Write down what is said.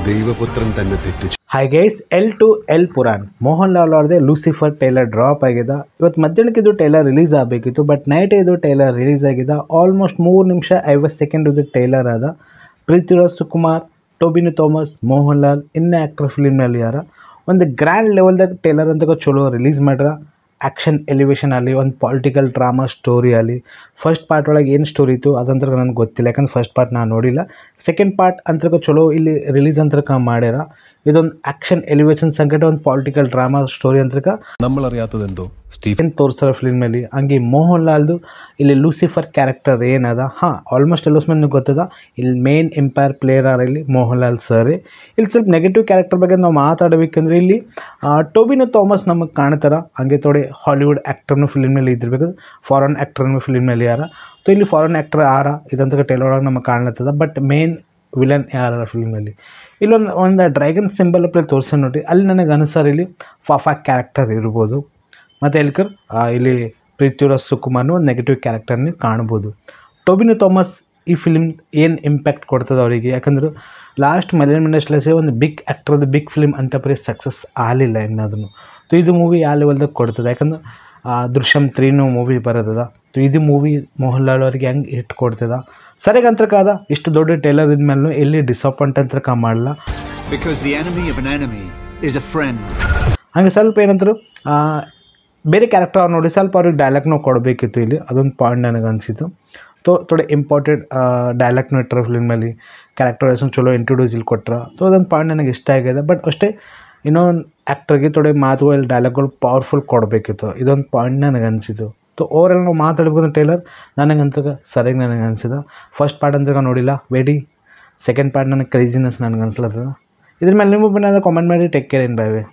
ದೈವಪುತ್ರನ್ ತನ್ನ ತೆಟ್ಟು. Hi guys, L two Empuraan Mohan Lal ಅವ್ರದ್ದೇ ಲೂಸಿಫರ್ ಟೈಲರ್ ಡ್ರಾಪ್ ಆಗಿದೆ. ಇವತ್ತು ಮಧ್ಯಾಹ್ನಕ್ಕೆ ಇದು ಟೈಲರ್ ರಿಲೀಸ್ ಆಗಬೇಕಿತ್ತು, ಬಟ್ ನೈಟ್ ಇದು ಟೈಲರ್ ರಿಲೀಸ್ ಆಗಿದೆ. ಆಲ್ಮೋಸ್ಟ್ 3 ನಿಮಿಷ 50 ಸೆಕೆಂಡ್ ಇದು ಟೈಲರ್ ಅದ. ಪೃಥ್ವಿರಾಜ್ ಸುಕುಮಾರ್, ಟೊಬಿನೋ ಥಾಮಸ್, ಮೋಹನ್ ಲಾಲ್ ಇನ್ನೇ ಆ್ಯಕ್ಟರ್ ಫಿಲ್ಮ್ನಲ್ಲಿ ಯಾರ ಒಂದು ಗ್ರ್ಯಾಂಡ್ ಲೆವೆಲ್ದಾಗ ಟೈಲರ್ ಅಂತ ಚಲೋ ರಿಲೀಸ್ ಮಾಡ್ರ. ಆ್ಯಕ್ಷನ್ ಎಲಿವೇಷನ್ ಆಗಲಿ, ಒಂದು ಪೊಲಿಟಿಕಲ್ ಡ್ರಾಮಾ ಸ್ಟೋರಿ ಆಗಲಿ. ಫಸ್ಟ್ ಪಾರ್ಟ್ ಒಳಗೆ ಏನು ಸ್ಟೋರಿ ಇತ್ತು ಅದಂತ್ರ ನನಗೆ ಗೊತ್ತಿಲ್ಲ, ಯಾಕಂದ್ರೆ ಫಸ್ಟ್ ಪಾರ್ಟ್ ನಾನು ನೋಡಿಲ್ಲ. ಸೆಕೆಂಡ್ ಪಾರ್ಟ್ ಅಂತ ಚಲೋ ಇಲ್ಲಿ ರಿಲೀಸ್ ಅಂತ ಮಾಡ್ಯಾರ. ಇದೊಂದು ಆ್ಯಕ್ಷನ್ ಎಲಿವೇಷನ್ ಸಂಕಟ ಒಂದು ಪೊಲಿಟಿಕಲ್ ಡ್ರಾಮಾ ಸ್ಟೋರಿ ಅಂತ നമ്മളറിയാത്തതെന്തോ ಸ್ಟೀಫನ್ ತೋರಿಸ್ತಾರೆ ಫಿಲ್ಮಲ್ಲಿ. ಹಂಗೆ ಮೋಹನ್ ಲಾಲ್ದು ಇಲ್ಲಿ ಲೂಸಿಫರ್ ಕ್ಯಾರೆಕ್ಟರ್ ಏನದ, ಆಲ್ಮೋಸ್ಟ್ ಎಲ್ಲೋ ನಿಮ್ಗೆ ಗೊತ್ತದ. ಇಲ್ಲಿ ಮೇನ್ ಎಂಪೈರ್ ಪ್ಲೇಯರ್ ಆರ ಇಲ್ಲಿ ಮೋಹನ್ ಲಾಲ್ ಸರ್. ಇಲ್ಲಿ ಸ್ವಲ್ಪ ನೆಗೆಟಿವ್ ಕ್ಯಾರೆಕ್ಟರ್ ಬಗ್ಗೆ ನಾವು ಮಾತಾಡಬೇಕಂದ್ರೆ ಇಲ್ಲಿ ಟೊಬಿನೋ ಥಾಮಸ್ ನಮಗೆ ಕಾಣ್ತಾರ. ಹಂಗೆ ಥೋಡೆ ಹಾಲಿವುಡ್ ಆ್ಯಕ್ಟರ್ನು ಫಿಲ್ಮಲ್ಲಿ ಇದ್ದಿರ್ಬೇಕು, ಫಾರಿನ್ ಆ್ಯಕ್ಟರ್ನು ಫಿಲ್ಮಲ್ಲಿ ಯಾರ. ಸೊ ಇಲ್ಲಿ ಫಾರಿನ್ ಆ್ಯಕ್ಟರ್ ಆರ ಇದಂತ ಟೈಲರ್ ಒಳಗೆ ನಮಗೆ ಕಾಣ್ಲತ್ತದ. ಬಟ್ ಮೇನ್ ವಿಲನ್ ಯಾರ ಫಿಲ್ಮಲ್ಲಿ ಇಲ್ಲೊಂದು ಡ್ರ್ಯಾಗನ್ ಸಿಂಬಲ್ ಪ್ಲೇ ತೋರಿಸಿ ನೋಡ್ರಿ. ಅಲ್ಲಿ ನನಗೆ ಅನಿಸಾರ ಇಲ್ಲಿ ಫಾಫಾ ಕ್ಯಾರೆಕ್ಟರ್ ಇರ್ಬೋದು. ಮತ್ತು ಎಲ್ಕರ್ ಇಲ್ಲಿ ಪೃಥ್ವಿರಾಜ್ ಸುಕುಮಾರ್ನು ಒಂದು ನೆಗೆಟಿವ್ ಕ್ಯಾರೆಕ್ಟರ್ನ ಕಾಣ್ಬೋದು. ಟೊಬಿನೋ ಥಾಮಸ್ ಈ ಫಿಲ್ಮ್ ಏನು ಇಂಪ್ಯಾಕ್ಟ್ ಕೊಡ್ತದೆ ಅವರಿಗೆ, ಯಾಕಂದ್ರೆ ಲಾಸ್ಟ್ ಮಲಯಾಳಂ ಇಂಡಸ್ಟ್ರಿಯಲ್ಲಿ ಒಂದು ಬಿಗ್ ಆ್ಯಕ್ಟರ್ದು ಬಿಗ್ ಫಿಲ್ಮ್ ಅಂತ ಬರೀ ಸಕ್ಸಸ್ ಆಗಲಿಲ್ಲ ಇನ್ನದನ್ನು. ಸೊ ಇದು ಮೂವಿ ಯಾವ ಲೆವೆಲ್ದಾಗ ಕೊಡ್ತದೆ, ಯಾಕಂದ್ರೆ ದೃಶ್ಯಂ 3 ಮೂವಿ ಬರೋದದ. ಸೊ ಇದು ಮೂವಿ ಮೋಹನ್ ಲಾಲ್ ಅವ್ರಿಗೆ ಹೆಂಗೆ ಹಿಟ್ ಕೊಡ್ತದ ಸರಿಯಾಗಿ ಅಂತಕಾದ. ಇಷ್ಟು ದೊಡ್ಡ ಟೈಲರ್ ಇದ್ಮೇಲೆ ಎಲ್ಲಿ ಡಿಸಪಾಯಿಂಟ್ ಅಂತ ಮಾಡಲ್ಲ. ಹಂಗೆ ಸ್ವಲ್ಪ ಏನಂತರು ಬೇರೆ ಕ್ಯಾರೆಕ್ಟರ್ ಅವ್ರು ನೋಡಿ ಸ್ವಲ್ಪ ಅವ್ರಿಗೆ ಡೈಲಾಗ್ನೂ ಕೊಡಬೇಕಿತ್ತು ಇಲ್ಲಿ. ಅದೊಂದು ಪಾಯಿಂಟ್ ನನಗೆ ಅನಿಸಿತು. ಥೋಡೆ ಇಂಪಾರ್ಟೆಂಟ್ ಡೈಲಾಗ್ನೂ ಇಟ್ಟರೆ ಫಿಲ್ಮಲ್ಲಿ, ಕ್ಯಾರೆಕ್ಟರೈಸೇಷನ್ ಚಲೋ ಇಂಟ್ರೊಡ್ಯೂಸ್ ಇಲ್ಲಿ ಕೊಟ್ಟರೆ. ಸೊ ಅದೊಂದು ಪಾಯಿಂಟ್ ನನಗೆ ಇಷ್ಟ ಆಗಿದೆ. ಬಟ್ ಅಷ್ಟೇ ಇನ್ನೊಂದು ಆ್ಯಕ್ಟರ್ಗೆ ಥೋಡೆ ಮಾತುಗಳು ಡೈಲಾಗ್ಗಳು ಪವರ್ಫುಲ್ ಕೊಡಬೇಕಿತ್ತು. ಇದೊಂದು ಪಾಯಿಂಟ್ ನನಗೆ ಅನಿಸಿತು. ಸೊ ಓವರಾಲ್ ನಾವು ಮಾತಾಡ್ಬೋದು ಟೈಲರ್ ನನಗಂತ ಸರಿಯಾಗಿ ನನಗೆ ಅನಿಸಿದ. ಫಸ್ಟ್ ಪಾರ್ಟ್ ಅಂತ ನೋಡಿಲ್ಲ, ವೇಡಿ. ಸೆಕೆಂಡ್ ಪಾರ್ಟ್ ನನಗೆ ಕ್ರೇಜಿನೆಸ್ ನನಗೆ ಅನ್ಸ್ಲತ್ತದ. ಇದ್ರ ಮೇಲೆ ನಿಮ್ಮ ಕಾಮೆಂಟ್ ಮಾಡಿ. Take care, bye bye.